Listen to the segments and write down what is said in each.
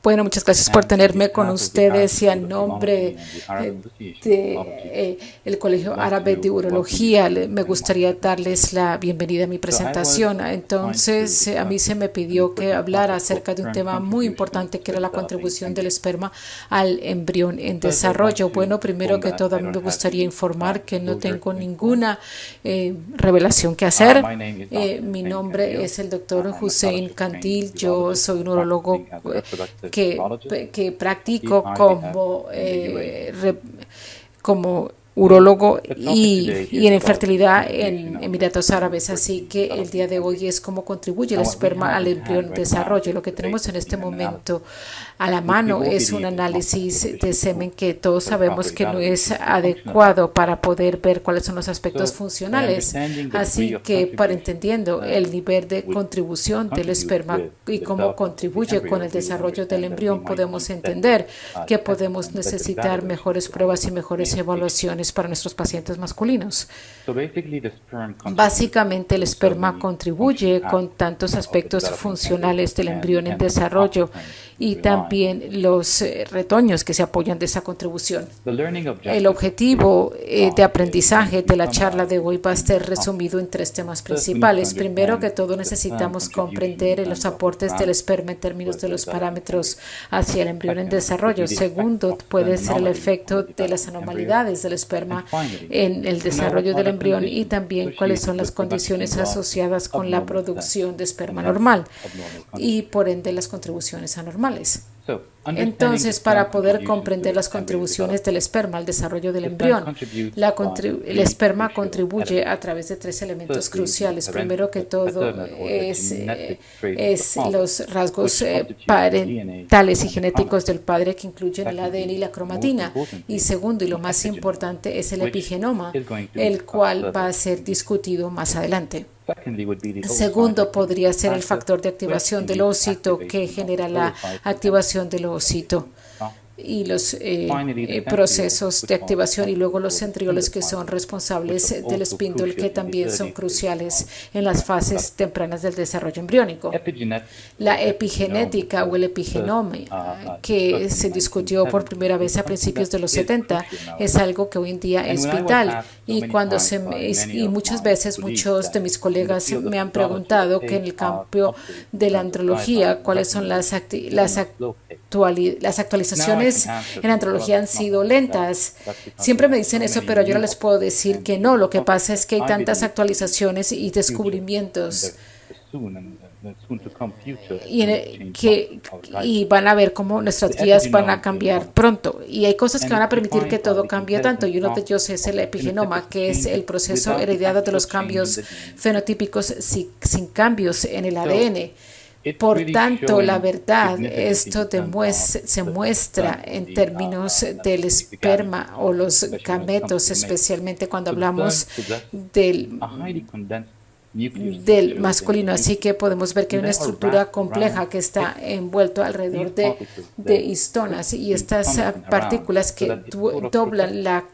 Bueno, muchas gracias por tenerme con ustedes y a nombre de el Colegio Árabe de Urología me gustaría darles la bienvenida a mi presentación. Entonces, a mí se me pidió que hablara acerca de un tema muy importante que era la contribución del esperma al embrión en desarrollo. Bueno, primero que todo, a mí me gustaría informar que no tengo ninguna revelación que hacer. Mi nombre es el doctor Hussein Kandil. Yo soy un urologo que practico como urólogo y en infertilidad en Emiratos Árabes. Así que el día de hoy es cómo contribuye el esperma al embrión en desarrollo. Lo que tenemos en este momento a la mano es un análisis de semen que todos sabemos que no es adecuado para poder ver cuáles son los aspectos funcionales. Así que para entendiendo el nivel de contribución del esperma y cómo contribuye con el desarrollo del embrión, podemos entender que podemos necesitar mejores pruebas y mejores evaluaciones para nuestros pacientes masculinos. Básicamente, el esperma contribuye con tantos aspectos funcionales del embrión en desarrollo y también los retoños que se apoyan de esa contribución. El objetivo de aprendizaje de la charla de hoy va a estar resumido en 3 temas principales. Primero que todo, necesitamos comprender los aportes del esperma en términos de los parámetros hacia el embrión en desarrollo. Segundo, puede ser el efecto de las anormalidades del esperma en el desarrollo del embrión y también cuáles son las condiciones asociadas con la producción de esperma normal y por ende las contribuciones anormales. Entonces, para poder comprender las contribuciones del esperma al desarrollo del embrión, el esperma contribuye a través de 3 elementos cruciales. Primero que todo es los rasgos parentales y genéticos del padre que incluyen el ADN y la cromatina. Y segundo, y lo más importante, es el epigenoma, el cual va a ser discutido más adelante. Segundo, podría ser el factor de activación del ovocito que genera la activación del ovocito y los procesos de activación, y luego los centrioles que son responsables del espíndol, que también son cruciales en las fases tempranas del desarrollo embriónico. La epigenética o el epigenoma, que se discutió por primera vez a principios de los 70, es algo que hoy en día es vital y muchas veces muchos de mis colegas me han preguntado que en el campo de la andrología cuáles son las actualizaciones en andrología han sido lentas. Siempre me dicen eso, pero yo no les puedo decir que no. Lo que pasa es que hay tantas actualizaciones y descubrimientos y van a ver cómo nuestras guías van a cambiar pronto. Y hay cosas que van a permitir que todo cambie tanto. Y uno de ellos es el epigenoma, que es el proceso heredado de los cambios fenotípicos sin cambios en el ADN. Por tanto, la verdad, esto se muestra en términos del esperma o los gametos, especialmente cuando hablamos del masculino. Así que podemos ver que hay una estructura compleja que está envuelto alrededor de histonas y estas partículas que doblan la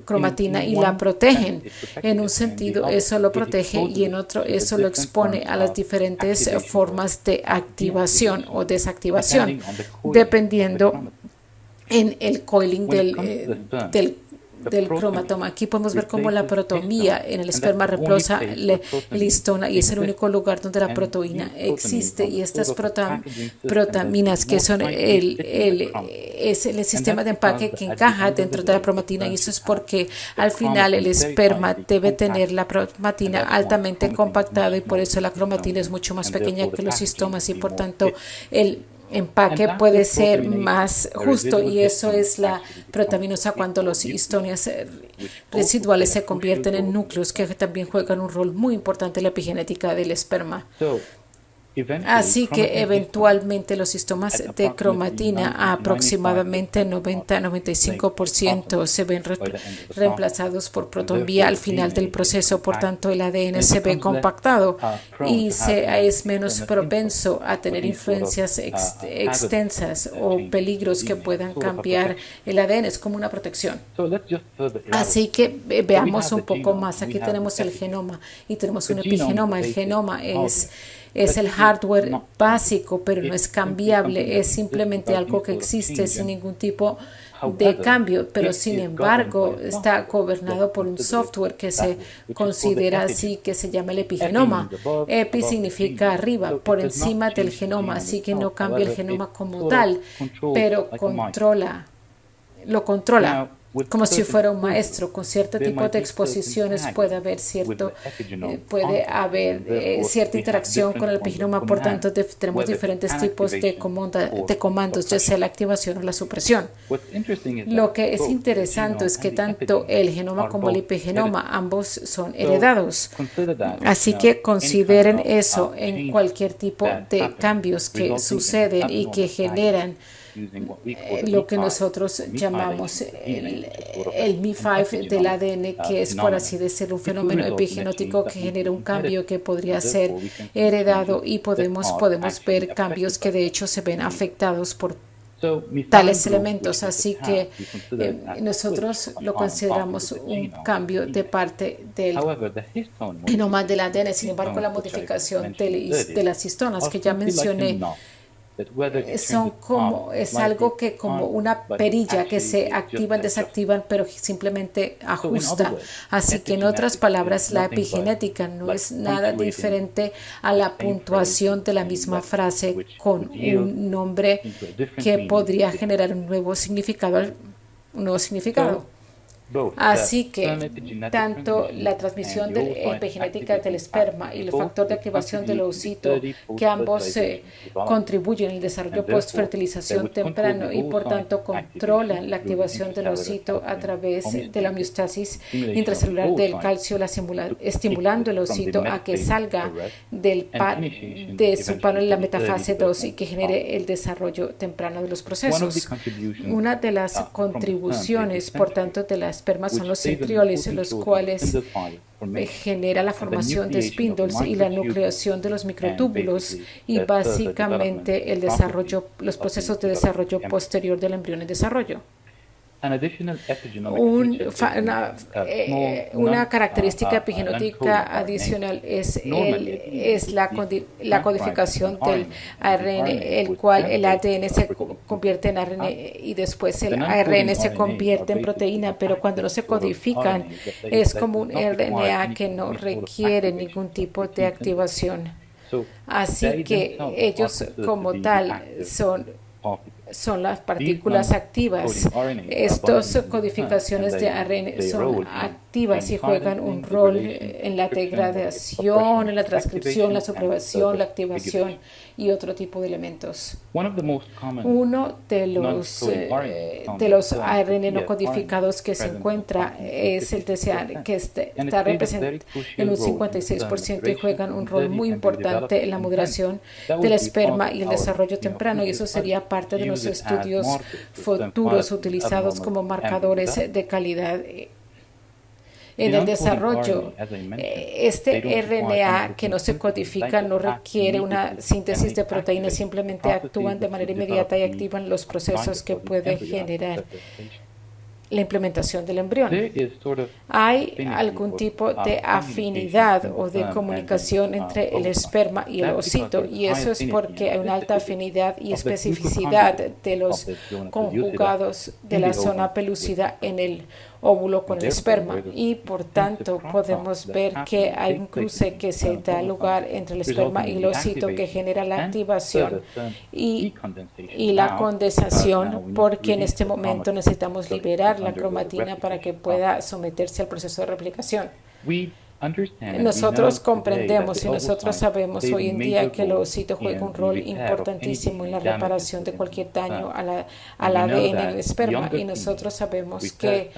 cromatina y la protegen. En un sentido, eso lo protege y en otro, eso lo expone a las diferentes formas de activación o desactivación, dependiendo en el coiling del cromatoma. Aquí podemos ver cómo la protomía en el esperma reemplaza la histona y es el único lugar donde la proteína existe, y estas protaminas que son es el sistema de empaque que encaja dentro de la cromatina, y eso es porque al final el esperma debe tener la cromatina altamente compactada y por eso la cromatina es mucho más pequeña que los histomas y por tanto el empaque puede ser más justo, y eso es la protaminosa cuando los histonias residuales se convierten en núcleos que también juegan un rol muy importante en la epigenética del esperma. Así que eventualmente los histomas de cromatina a aproximadamente 90-95% se ven reemplazados por protomía al final del proceso. Por tanto, el ADN se ve compactado y es menos propenso a tener influencias extensas o peligros que puedan cambiar el ADN. Es como una protección. Así que veamos un poco más. Aquí tenemos el genoma y tenemos un epigenoma. El genoma es es el hardware básico, pero no es cambiable, es simplemente algo que existe sin ningún tipo de cambio, pero sin embargo está gobernado por un software que se considera así, que se llama el epigenoma. Epi significa arriba, por encima del genoma, así que no cambia el genoma como tal, pero lo controla como si fuera un maestro. Con cierto tipo de exposiciones puede haber cierta interacción con el epigenoma, por tanto tenemos diferentes tipos de comandos, ya sea la activación o la supresión. Lo que es interesante es que tanto el genoma como el epigenoma ambos son heredados, así que consideren eso en cualquier tipo de cambios que suceden y que generan lo que nosotros llamamos el Mi5 del ADN, que es, por así decirlo, un fenómeno epigenótico que genera un cambio que podría ser heredado, y podemos ver cambios que de hecho se ven afectados por tales elementos. Así que nosotros lo consideramos un cambio de parte del genoma del ADN. Sin embargo, la modificación de las histonas que ya mencioné es algo que como una perilla que se activan, desactivan, pero simplemente ajusta. Así que en otras palabras, la epigenética no es nada diferente a la puntuación de la misma frase con un nombre que podría generar un nuevo significado. Así que tanto la transmisión epigenética del esperma y el factor de activación del ovocito, que ambos contribuyen al desarrollo post-fertilización temprano y por tanto controlan la activación del ovocito a través de la homeostasis intracelular del calcio, estimulando el ovocito a que salga de su palo en la metafase 2 y que genere el desarrollo temprano de los procesos. Una de las contribuciones, por tanto, de la esperma son los centrioles, los cuales genera la formación de spindles y la nucleación de los microtúbulos y básicamente los procesos de desarrollo posterior del embrión en desarrollo. Una característica epigenótica adicional es la codificación del ARN, el cual el ADN se convierte en ARN y después el ARN se convierte en proteína, pero cuando no se codifican es como un RNA que no requiere ningún tipo de activación. Así que ellos como tal son las partículas activas. Estas codificaciones de ARN son activas y juegan un rol en la degradación, en la transcripción, la supresión, la activación y otro tipo de elementos. Uno de los ARN no codificados que se encuentra es el TCA, que está representado en un 56% y juegan un rol muy importante en la moderación del esperma y el desarrollo temprano, y eso sería parte de los estudios futuros utilizados como marcadores de calidad en el desarrollo. Este RNA que no se codifica no requiere una síntesis de proteínas, simplemente actúan de manera inmediata y activan los procesos que pueden generar la implementación del embrión. Hay algún tipo de afinidad o de comunicación entre el esperma y el ovocito, y eso es porque hay una alta afinidad y especificidad de los conjugados de la zona pelúcida en el óvulo con el esperma, y por tanto podemos ver que hay un cruce que se da lugar entre el esperma y el ovocito que genera la activación y la condensación, porque en este momento necesitamos liberar la cromatina para que pueda someterse al proceso de replicación. Nosotros comprendemos y nosotros sabemos hoy en día que el ovocito juega un rol importantísimo en la reparación de cualquier daño al ADN en el esperma, y nosotros sabemos que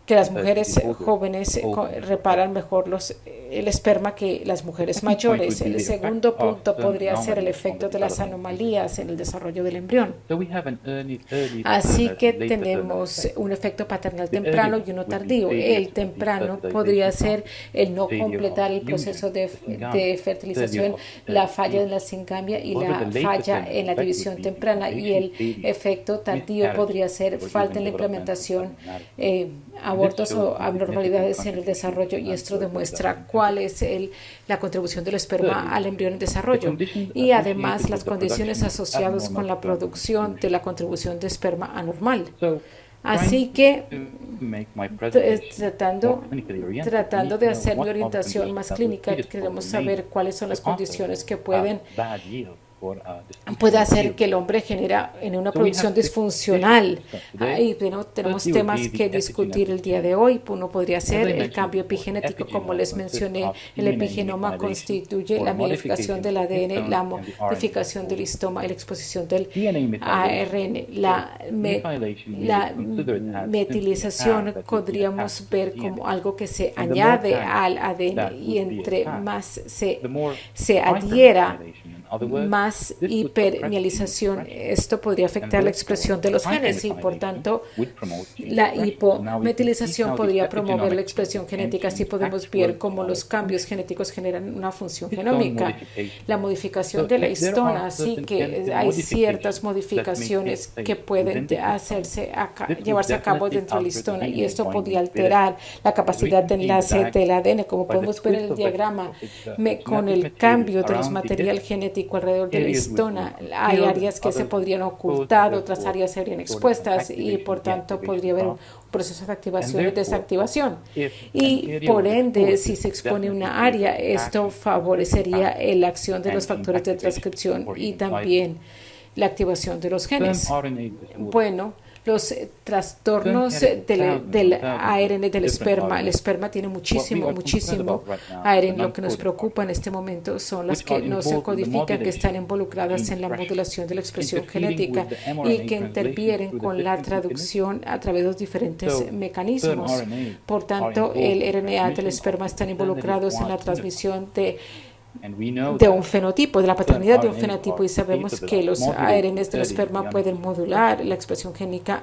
las mujeres jóvenes reparan mejor el esperma que las mujeres mayores. El segundo punto podría ser el efecto de las anomalías en el desarrollo del embrión. Así que tenemos un efecto paternal temprano y uno tardío. El temprano podría ser el no completar el proceso de fertilización, la falla en la singamia y la falla en la división temprana. Y el efecto tardío podría ser falta en la implementación, abortos o abnormalidades en el desarrollo, y esto demuestra cuál es la contribución del esperma al embrión en desarrollo, y además las condiciones asociadas con la producción de la contribución de esperma anormal. Así que, tratando de hacer mi orientación más clínica, queremos saber cuáles son las condiciones que puede hacer que el hombre genera en una producción disfuncional. Y tenemos temas que discutir el día de hoy. Uno podría ser el cambio epigenético, como les mencioné. El epigenoma constituye la modificación del ADN, la modificación del histoma y la exposición del ARN. La metilización podríamos ver como algo que se añade al ADN, y entre más se adhiera, más hipermielización. Esto podría afectar la expresión de los genes, y por tanto la hipometilización podría promover la expresión genética. Así podemos ver cómo los cambios genéticos generan una función genómica. La modificación de la histona, así que hay ciertas modificaciones que pueden llevarse a cabo dentro de la histona, y esto podría alterar la capacidad de enlace del ADN. Como podemos ver en el diagrama, con el cambio de los material genético alrededor de la histona, hay áreas que se podrían ocultar, otras áreas serían expuestas, y por tanto podría haber un proceso de activación y desactivación. Y por ende, si se expone una área, esto favorecería la acción de los factores de transcripción y también la activación de los genes. Bueno, los trastornos del ARN del esperma. El esperma tiene muchísimo ARN. Lo que nos preocupa en este momento son las que no se codifican, que están involucradas en la modulación de la expresión genética y que interfieren con la traducción a través de los diferentes mecanismos. Por tanto, el RNA del esperma están involucrados en la transmisión de un fenotipo, de la paternidad de un fenotipo, y sabemos que los ARNs del esperma pueden modular la expresión génica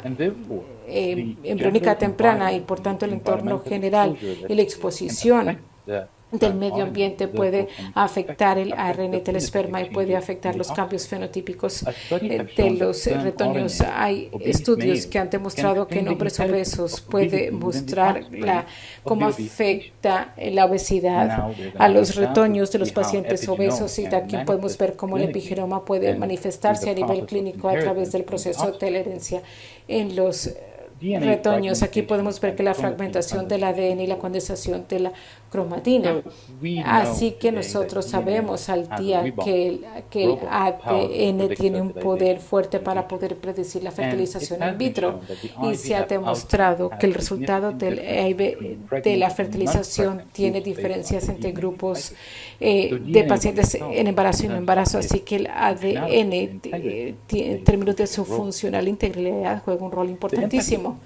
embriónica temprana, y por tanto el entorno general y la exposición del medio ambiente puede afectar el ARN del esperma y puede afectar los cambios fenotípicos de los retoños. Hay estudios que han demostrado que en hombres obesos puede mostrar cómo afecta la obesidad a los retoños de los pacientes obesos, y de aquí podemos ver cómo el epigenoma puede manifestarse a nivel clínico a través del proceso de la herencia en los retoños. Aquí podemos ver que la fragmentación del ADN y la condensación de la cromatina. Así que nosotros sabemos al día que el ADN tiene un poder fuerte para poder predecir la fertilización in vitro, y se ha demostrado que el resultado de la fertilización tiene diferencias entre grupos de pacientes en embarazo y no embarazo. Así que el ADN, en términos de su funcional integridad, juega un rol importantísimo.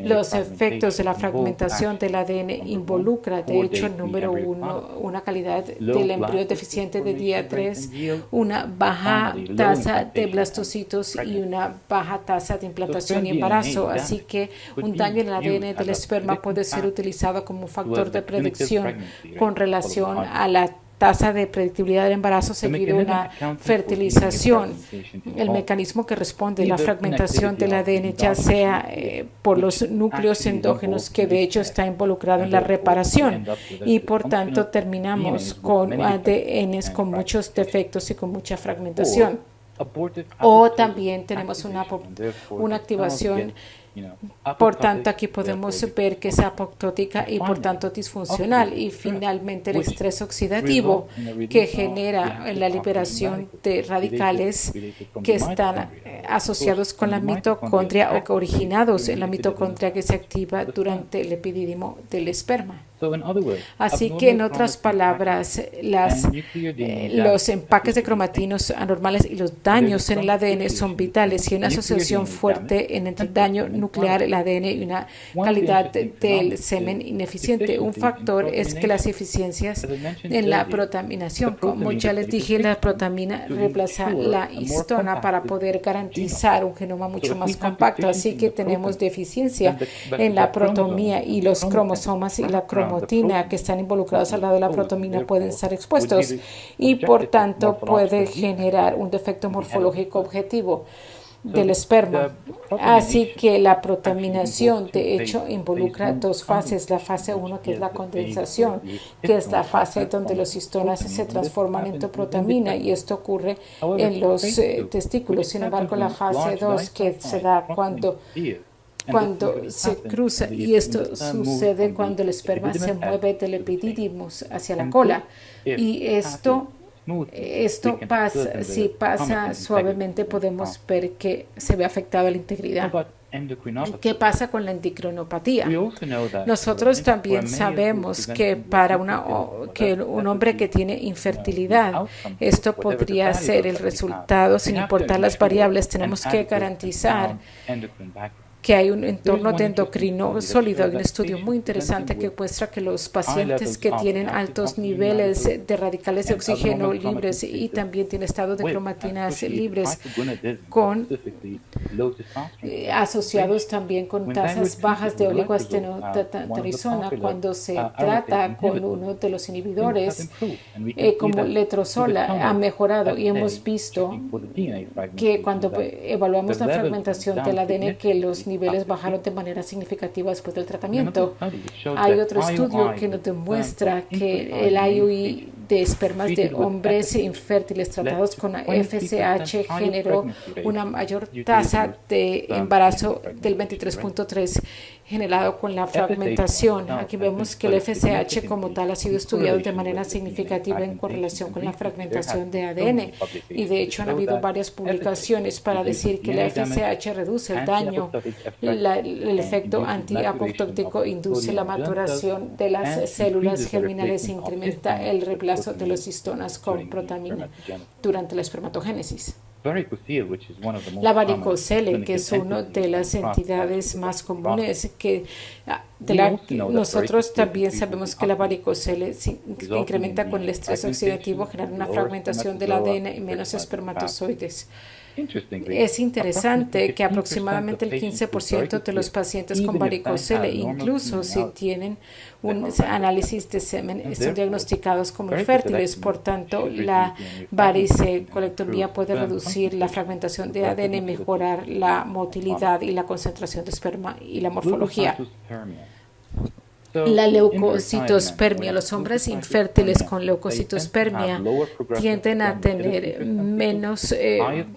Los efectos de la fragmentación del ADN involucra, de hecho, número uno, una calidad del embrión deficiente de día 3, una baja tasa de blastocitos y una baja tasa de implantación y embarazo. Así que un daño en el ADN del esperma puede ser utilizado como un factor de predicción con relación a la tasa de predictibilidad del embarazo seguido una fertilización. El mecanismo que responde a la fragmentación del ADN, ya sea por los núcleos endógenos, que de hecho está involucrado en la reparación, y por tanto terminamos con ADNs con muchos defectos y con mucha fragmentación. O también tenemos una activación. Por tanto, aquí podemos ver que es apoptótica y por tanto disfuncional. Y finalmente el estrés oxidativo, que genera la liberación de radicales que están asociados con la mitocondria o originados en la mitocondria, que se activa durante el epidídimo del esperma. Así que, en otras palabras, los empaques de cromatinos anormales y los daños en el ADN son vitales, y hay una asociación fuerte en el daño nuclear, el ADN y una calidad del semen ineficiente. Un factor es que las eficiencias en la protaminación, como ya les dije, la protamina reemplaza la histona para poder garantizar un genoma mucho más compacto. Así que tenemos deficiencia en la protomía y los cromosomas y la cromatina que están involucrados al lado de la protomina pueden estar expuestos y por tanto puede generar un defecto morfológico objetivo del esperma. Así que la protaminación de hecho involucra dos fases. La fase 1, que es la condensación, que es la fase donde los histonas se transforman en toprotamina, y esto ocurre en los testículos. Sin embargo, la fase 2, que se da cuando se cruza, y esto sucede cuando el esperma se mueve del epididymis hacia la cola, y esto pasa, si pasa suavemente, podemos ver que se ve afectada la integridad. ¿Qué pasa con la endocrinopatía? Nosotros también sabemos que para un hombre que tiene infertilidad, esto podría ser el resultado, sin importar las variables. Tenemos que garantizar que hay un entorno de endocrino sólido. Hay un estudio muy interesante que muestra que los pacientes que tienen altos niveles de radicales de oxígeno libres y también tienen estado de cromatinas libres asociados también con tasas bajas de oligoasteroidona, cuando se trata con uno de los inhibidores como letrozol, ha mejorado, y hemos visto que cuando evaluamos la fragmentación del ADN, que los niveles bajaron de manera significativa después del tratamiento. Hay otro estudio que nos demuestra que el IUI de espermas de hombres infértiles tratados con FSH generó una mayor tasa de embarazo del 23.3 generado con la fragmentación. Aquí vemos que el FSH como tal ha sido estudiado de manera significativa en correlación con la fragmentación de ADN, y de hecho han habido varias publicaciones para decir que el FSH reduce el daño, el efecto antiapoptótico induce la maturación de las células germinales e incrementa el reemplazo de los histonas con protamina durante la espermatogénesis. La varicocele, que es una de las entidades más comunes nosotros también sabemos que la varicocele se incrementa con el estrés oxidativo, generando una fragmentación del ADN y menos espermatozoides. Es interesante que aproximadamente el 15% de los pacientes con varicocele, incluso si tienen un análisis de semen, están diagnosticados como infértiles. Por tanto, la varicecolectomía puede reducir la fragmentación de ADN, mejorar la motilidad y la concentración de esperma y la morfología. La leucocitospermia. Los hombres infértiles con leucocitospermia tienden a tener menos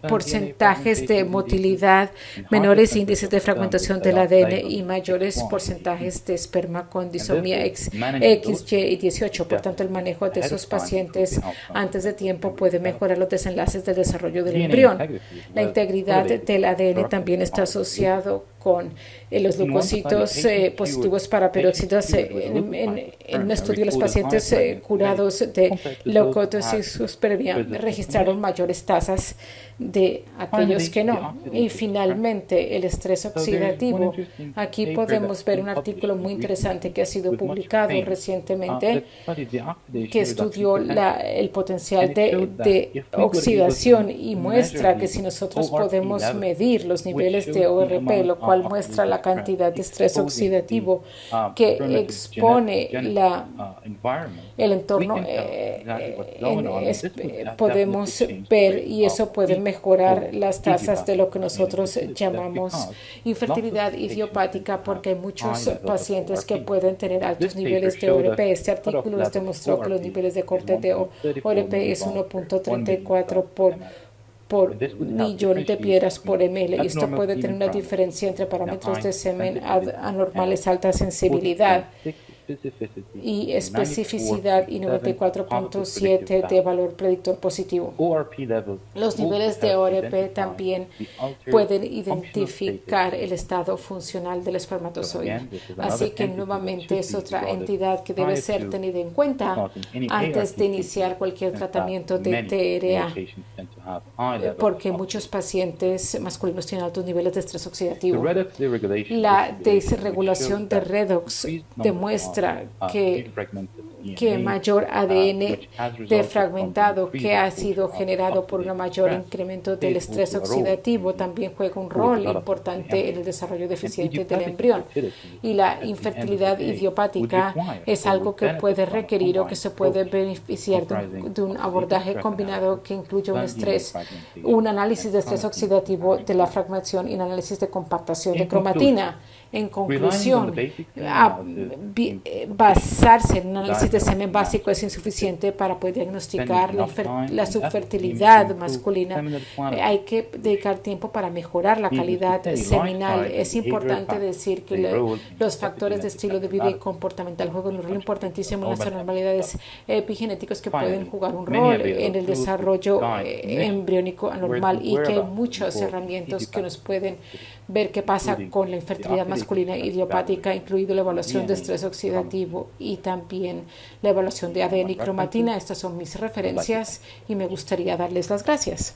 porcentajes de motilidad, menores índices de fragmentación del ADN y mayores porcentajes de esperma con disomía XY y 18. Por tanto, el manejo de esos pacientes antes de tiempo puede mejorar los desenlaces del desarrollo del embrión. La integridad del ADN también está asociado con los leucocitos positivos para peróxidos. En un estudio, los pacientes curados de leucocitospermia registraron mayores tasas de aquellos que no. Y finalmente, el estrés oxidativo. Aquí podemos ver un artículo muy interesante que ha sido publicado recientemente que estudió el potencial de oxidación y muestra que si nosotros podemos medir los niveles de ORP, lo cual muestra la cantidad de estrés oxidativo que expone el entorno, podemos ver, y eso puede mejorar las tasas de lo que nosotros llamamos infertilidad idiopática, porque hay muchos pacientes que pueden tener altos niveles de ORP. Este artículo nos demostró que los niveles de corte de ORP es 1.34 por millón de piedras por ml, y esto puede tener una diferencia entre parámetros de semen anormales, alta sensibilidad y especificidad y 94.7 de valor predictor positivo. Los niveles de ORP también pueden identificar el estado funcional del espermatozoide. Así que nuevamente es otra entidad que debe ser tenida en cuenta antes de iniciar cualquier tratamiento de TRA, porque muchos pacientes masculinos tienen altos niveles de estrés oxidativo. La desregulación de redox demuestra que mayor ADN defragmentado que ha sido generado por un mayor incremento del estrés oxidativo también juega un rol importante en el desarrollo deficiente del embrión. Y la infertilidad idiopática es algo que puede requerir o que se puede beneficiar de un abordaje combinado que incluye un análisis de estrés oxidativo de la fragmentación y un análisis de compactación de cromatina. En conclusión, basarse en un análisis de semen básico es insuficiente para poder diagnosticar la subfertilidad masculina. Hay que dedicar tiempo para mejorar la calidad seminal. Es importante decir que los factores de estilo de vida y comportamental juegan un rol importantísimo en las anormalidades epigenéticas que pueden jugar un rol en el desarrollo embriónico anormal y que hay muchas herramientas que nos pueden ver qué pasa con la infertilidad masculina idiopática, incluido la evaluación de estrés oxidativo y también la evaluación de ADN y cromatina. Estas son mis referencias y me gustaría darles las gracias.